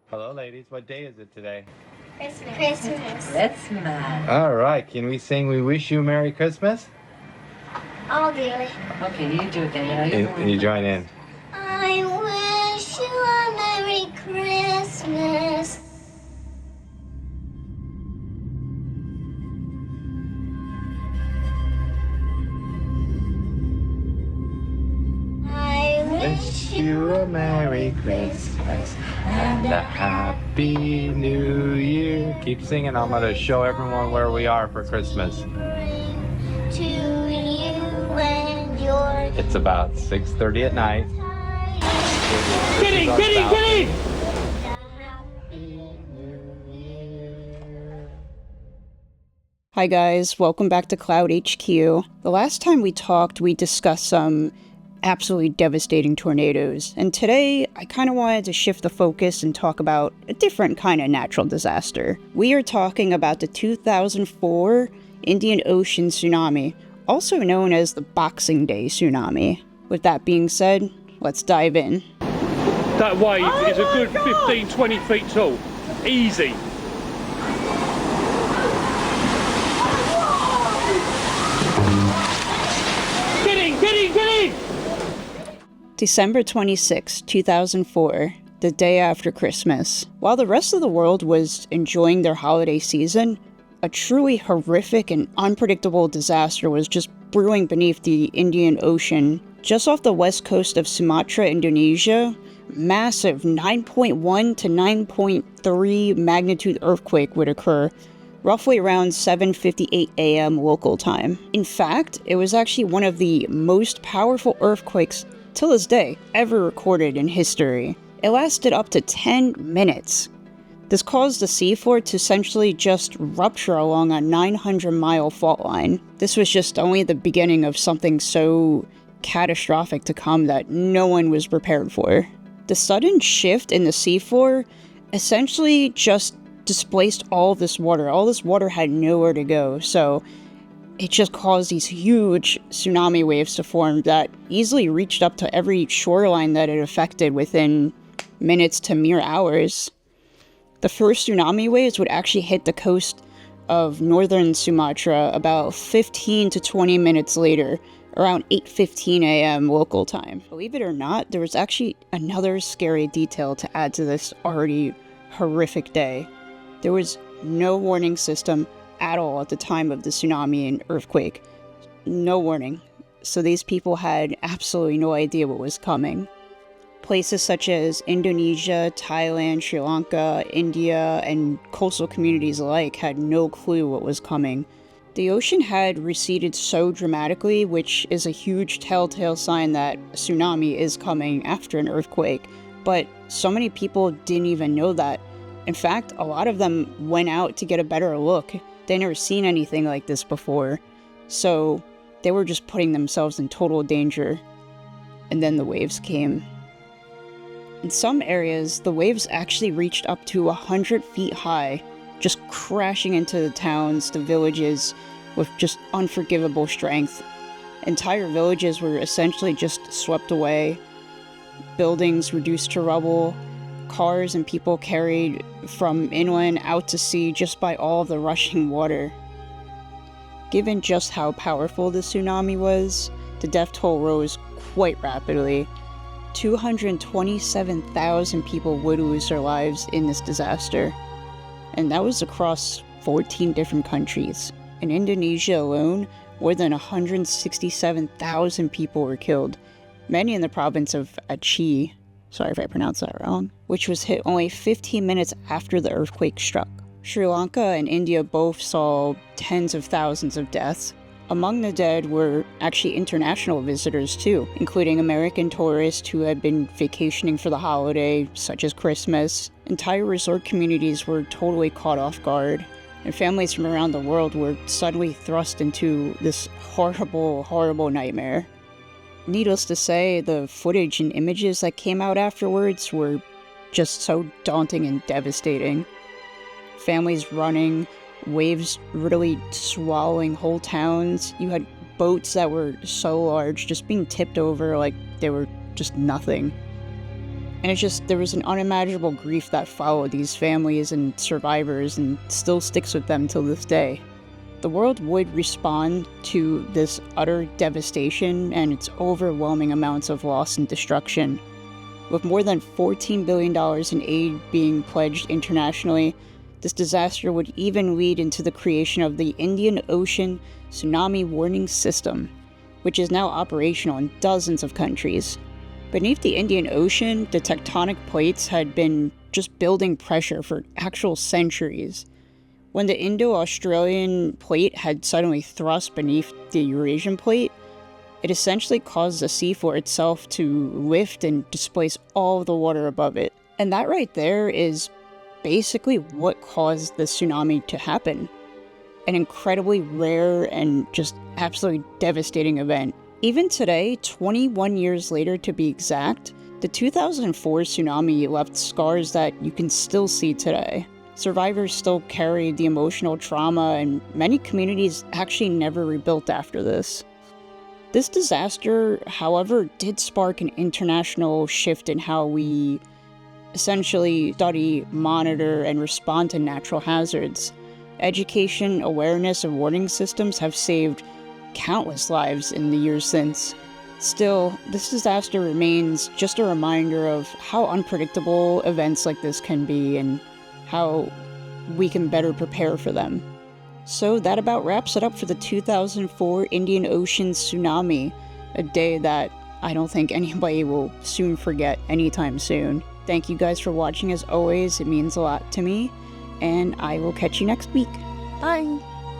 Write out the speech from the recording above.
Hello, ladies. What day is it today? Christmas. Christmas. All right. Can we sing "We Wish You a Merry Christmas"? I'll do it. Okay, you do it then. You join in. I wish you a Merry Christmas. I Wish you a Merry Christmas and a Happy New Year. Keep singing. I'm going to show everyone where we are for Christmas. to you and your It's about 6:30 at night. Get in! Hi guys, welcome back to Cloud HQ. The last time we talked, we discussed some absolutely devastating tornadoes, and today I kind of wanted to shift the focus and talk about a different kind of natural disaster. We are talking about the 2004 Indian Ocean Tsunami, also known as the Boxing Day Tsunami. With that being said, let's dive in. That wave is a good 15-20 feet tall. Easy. Get in! December 26, 2004, the day after Christmas. While the rest of the world was enjoying their holiday season, a truly horrific and unpredictable disaster was just brewing beneath the Indian Ocean. Just off the west coast of Sumatra, Indonesia, massive 9.1 to 9.3 magnitude earthquake would occur, roughly around 7:58 a.m. local time. In fact, it was actually one of the most powerful earthquakes till this day ever recorded in history. It lasted up to 10 minutes. This caused the seafloor to essentially just rupture along a 900-mile fault line. This was just only the beginning of something so catastrophic to come that no one was prepared for. The sudden shift in the seafloor essentially just displaced all this water. All this water had nowhere to go, so it just caused these huge tsunami waves to form that easily reached up to every shoreline that it affected within minutes to mere hours. The first tsunami waves would actually hit the coast of northern Sumatra about 15 to 20 minutes later, around 8:15 a.m. local time. Believe it or not, there was actually another scary detail to add to this already horrific day. There was no warning system at all at the time of the tsunami and earthquake. No warning. So these people had absolutely no idea what was coming. Places such as Indonesia, Thailand, Sri Lanka, India, and coastal communities alike had no clue what was coming. The ocean had receded so dramatically, which is a huge telltale sign that a tsunami is coming after an earthquake, but so many people didn't even know that. In fact, a lot of them went out to get a better look. They'd never seen anything like this before, so they were just putting themselves in total danger. And then the waves came. In some areas, the waves actually reached up to 100 feet high, just crashing into the towns, the villages, with just unforgivable strength. Entire villages were essentially just swept away, buildings reduced to rubble, cars and people carried from inland out to sea just by all of the rushing water. Given just how powerful the tsunami was, the death toll rose quite rapidly. 227,000 people would lose their lives in this disaster, and that was across 14 different countries. In Indonesia alone, more than 167,000 people were killed, many in the province of Aceh, sorry if I pronounced that wrong, which was hit only 15 minutes after the earthquake struck. Sri Lanka and India both saw tens of thousands of deaths. Among the dead were actually international visitors too, including American tourists who had been vacationing for the holiday, such as Christmas. Entire resort communities were totally caught off guard, and families from around the world were suddenly thrust into this horrible, horrible nightmare. Needless to say, the footage and images that came out afterwards were just so daunting and devastating. Families running, waves really swallowing whole towns. You had boats that were so large just being tipped over like they were just nothing. And it's just, there was an unimaginable grief that followed these families and survivors and still sticks with them till this day. The world would respond to this utter devastation and its overwhelming amounts of loss and destruction. With more than $14 billion in aid being pledged internationally, this disaster would even lead into the creation of the Indian Ocean Tsunami Warning System, which is now operational in dozens of countries. Beneath the Indian Ocean, the tectonic plates had been just building pressure for actual centuries. When the Indo-Australian plate had suddenly thrust beneath the Eurasian plate, it essentially caused the seafloor itself to lift and displace all the water above it. And that right there is basically what caused the tsunami to happen. An incredibly rare and just absolutely devastating event. Even today, 21 years later to be exact, the 2004 tsunami left scars that you can still see today. Survivors still carry the emotional trauma, and many communities actually never rebuilt after this. This disaster, however, did spark an international shift in how we essentially study, monitor, and respond to natural hazards. Education, awareness, and warning systems have saved countless lives in the years since. Still, this disaster remains just a reminder of how unpredictable events like this can be and how we can better prepare for them. So that about wraps it up for the 2004 Indian Ocean Tsunami, a day that I don't think anybody will soon forget anytime soon. Thank you guys for watching as always, it means a lot to me, and I will catch you next week. Bye!